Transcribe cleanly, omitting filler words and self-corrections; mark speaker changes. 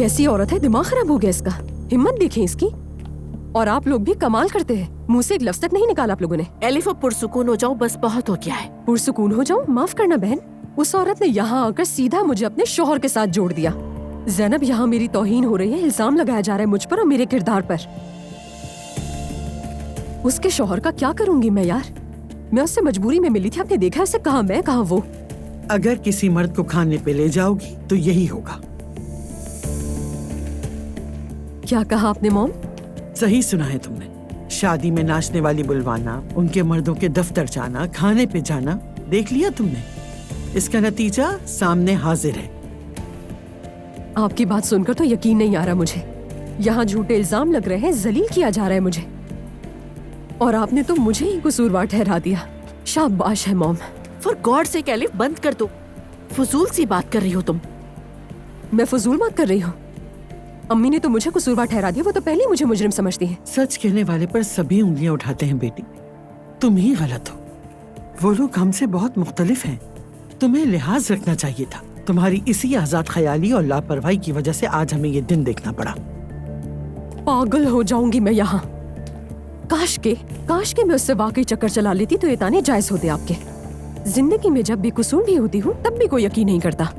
Speaker 1: कैसी औरत है, दिमाग खराब हो गया इसका। हिम्मत देखें इसकी। और आप लोग भी कमाल करते हैं, मुंह से एक लफ्ज तक नहीं निकाला आप लोगों ने।
Speaker 2: एलिफ अब पुरसुकून हो जाओ, बस बहुत हो गया है।
Speaker 1: पुरसुकून हो जाऊं? माफ करना बहन, उस औरत ने यहाँ आकर सीधा मुझे अपने शौहर के साथ जोड़ दिया। ज़ैनब, यहाँ मेरी तौहीन हो रही है, इल्जाम लगाया जा रहा है मुझ पर और मेरे किरदार पर। उसके शौहर का क्या करूंगी मैं यार? मैं उससे मजबूरी में मिली थी, आपने देखा उसे, कहाँ मैं कहाँ वो।
Speaker 3: अगर किसी मर्द को खाने पे ले जाओगी तो यही होगा।
Speaker 1: क्या कहा आपने मॉम?
Speaker 3: सही सुना है तुमने। शादी में नाचने वाली बुलवाना, उनके मर्दों के दफ्तर जाना, खाने पे जाना, देख लिया तुमने। इसका नतीजा सामने हाजिर है।
Speaker 1: आपकी बात सुनकर तो यकीन नहीं आ रहा मुझे। यहाँ झूठे इल्जाम लग रहे हैं, जलील किया जा रहा है मुझे, और आपने तो मुझे ही कसूरवार ठहरा दिया। शाबाश है मॉम।
Speaker 2: फॉर गॉड से एलिफ, बंद कर दो। फजूल सी बात कर रही हो तुम।
Speaker 1: मैं फजूल बात कर रही हूँ? अम्मी ने तो मुझे कसूरवार ठहरा दिया, वो तो पहले ही मुझे मुजरिम समझती हैं।
Speaker 3: सच कहने वाले पर सभी उंगलियां उठाते हैं बेटी, तुम ही गलत हो। वो लोग हमसे बहुत मुख्तलिफ हैं, तुम्हें लिहाज रखना चाहिए था। तुम्हारी इसी आजाद ख्याली और लापरवाही की वजह से आज हमें ये दिन देखना पड़ा।
Speaker 1: पागल हो जाऊंगी मैं यहाँ। काश के मैं उससे वाकई चक्कर चला लेती तो ये ताने जायज होते आपके। जिंदगी में जब भी कसूर भी होती हूँ तब भी कोई यकीन नहीं करता।